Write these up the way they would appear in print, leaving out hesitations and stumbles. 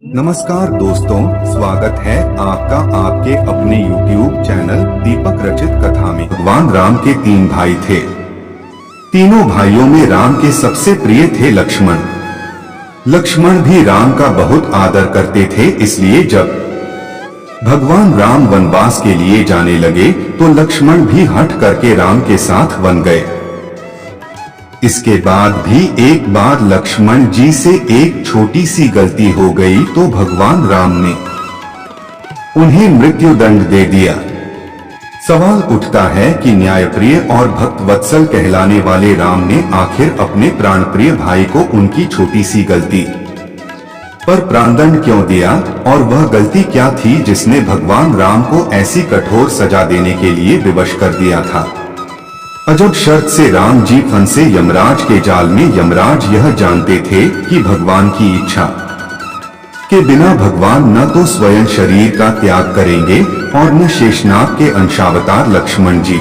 नमस्कार दोस्तों, स्वागत है आपका आपके अपने YouTube चैनल दीपक रचित कथा में। भगवान राम के 3 भाई थे। तीनों भाइयों में राम के सबसे प्रिय थे लक्ष्मण। लक्ष्मण भी राम का बहुत आदर करते थे, इसलिए जब भगवान राम वनवास के लिए जाने लगे तो लक्ष्मण भी हट करके राम के साथ वन गए। इसके बाद भी एक बार लक्ष्मण जी से एक छोटी सी गलती हो गई तो भगवान राम ने उन्हें मृत्यु दंड दे दिया। सवाल उठता है कि न्यायप्रिय और भक्त वत्सल कहलाने वाले राम ने आखिर अपने प्राणप्रिय भाई को उनकी छोटी सी गलती पर प्राणदंड क्यों दिया, और वह गलती क्या थी जिसने भगवान राम को ऐसी कठोर सजा देने के लिए विवश कर दिया था। अजब शर्त से राम जी फंसे यमराज के जाल में। यमराज यह जानते थे कि भगवान की इच्छा के बिना भगवान न तो स्वयं शरीर का त्याग करेंगे और न शेषनाग के अंशावतार लक्ष्मण जी।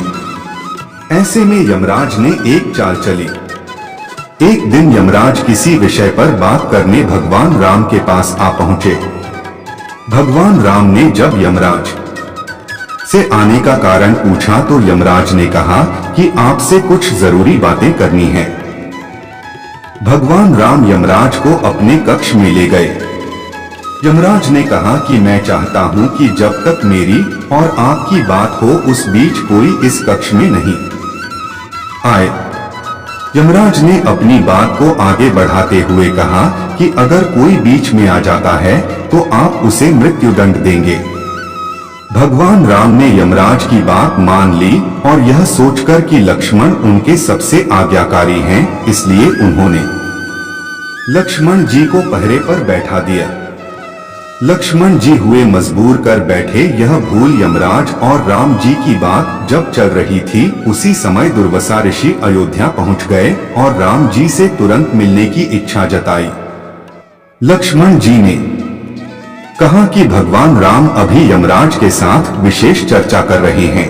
ऐसे में यमराज ने एक चाल चली। एक दिन यमराज किसी विषय पर बात करने भगवान राम के पास आ पहुंचे। भगवान राम ने जब यमराज से आने का कारण पूछा तो यमराज ने कहा कि आपसे कुछ जरूरी बातें करनी है। भगवान राम यमराज को अपने कक्ष में ले गए। यमराज ने कहा कि मैं चाहता हूं कि जब तक मेरी और आपकी बात हो उस बीच कोई इस कक्ष में नहीं आए। यमराज ने अपनी बात को आगे बढ़ाते हुए कहा कि अगर कोई बीच में आ जाता है तो आप उसे मृत्यु दंड देंगे। भगवान राम ने यमराज की बात मान ली और यह सोचकर कि लक्ष्मण उनके सबसे आज्ञाकारी हैं, इसलिए उन्होंने लक्ष्मण जी को पहरे पर बैठा दिया। लक्ष्मण जी हुए मजबूर कर बैठे। यह भूल यमराज और राम जी की बात जब चल रही थी उसी समय दुर्वासा ऋषि अयोध्या पहुंच गए और राम जी से तुरंत मिलने की इच्छा जताई। लक्ष्मण जी ने कहा कि भगवान राम अभी यमराज के साथ विशेष चर्चा कर रहे हैं।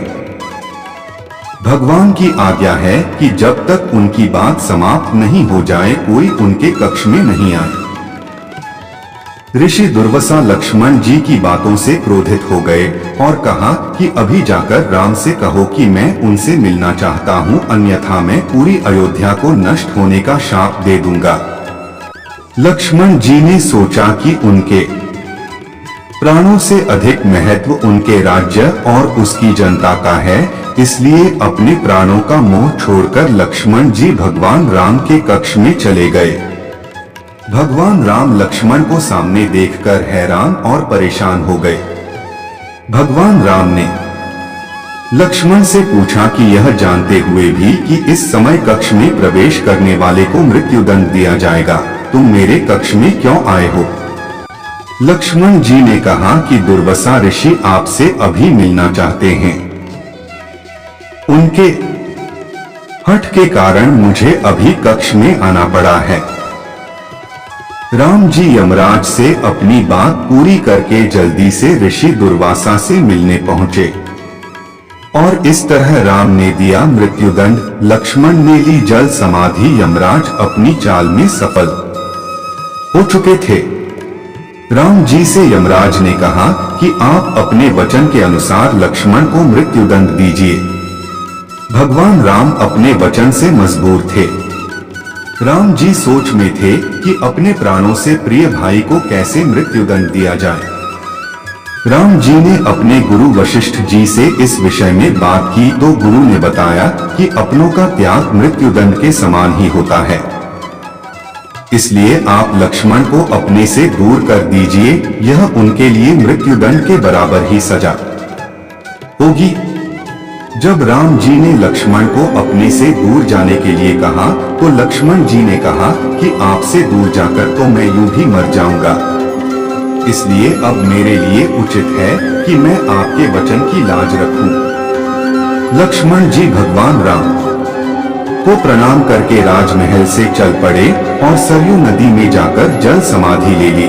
भगवान की आज्ञा है कि जब तक उनकी बात समाप्त नहीं हो जाए कोई उनके कक्ष में नहीं आए। ऋषि दुर्वासा लक्ष्मण जी की बातों से क्रोधित हो गए और कहा कि अभी जाकर राम से कहो कि मैं उनसे मिलना चाहता हूं, अन्यथा मैं पूरी अयोध्या को नष्ट होने का शाप दे दूंगा। लक्ष्मण जी ने सोचा कि उनके प्राणों से अधिक महत्व उनके राज्य और उसकी जनता का है, इसलिए अपने प्राणों का मोह छोड़कर लक्ष्मण जी भगवान राम के कक्ष में चले गए। भगवान राम लक्ष्मण को सामने देखकर हैरान और परेशान हो गए। भगवान राम ने लक्ष्मण से पूछा कि यह जानते हुए भी कि इस समय कक्ष में प्रवेश करने वाले को मृत्यु दंड दिया जाएगा, तुम मेरे कक्ष में क्यों आए हो? लक्ष्मण जी ने कहा कि दुर्वासा ऋषि आपसे अभी मिलना चाहते हैं। उनके हठ के कारण मुझे अभी कक्ष में आना पड़ा है। राम जी यमराज से अपनी बात पूरी करके जल्दी से ऋषि दुर्वासा से मिलने पहुंचे और इस तरह राम ने दिया मृत्युदंड। लक्ष्मण ने ली जल समाधि। यमराज अपनी चाल में सफल हो चुके थे। राम जी से यमराज ने कहा कि आप अपने वचन के अनुसार लक्ष्मण को मृत्युदंड दीजिए। भगवान राम अपने वचन से मजबूर थे। राम जी सोच में थे कि अपने प्राणों से प्रिय भाई को कैसे मृत्युदंड दिया जाए। राम जी ने अपने गुरु वशिष्ठ जी से इस विषय में बात की तो गुरु ने बताया कि अपनों का त्याग मृत्युदंड के समान ही होता है, इसलिए आप लक्ष्मण को अपने से दूर कर दीजिए, यह उनके लिए मृत्युदंड के बराबर ही सजा होगी। जब राम जी ने लक्ष्मण को अपने से दूर जाने के लिए कहा तो लक्ष्मण जी ने कहा कि आपसे दूर जाकर तो मैं यूं भी मर जाऊंगा, इसलिए अब मेरे लिए उचित है कि मैं आपके वचन की लाज रखूं। लक्ष्मण जी भगवान राम को प्रणाम करके राजमहल से चल पड़े और सरयू नदी में जाकर जल समाधि ले ली।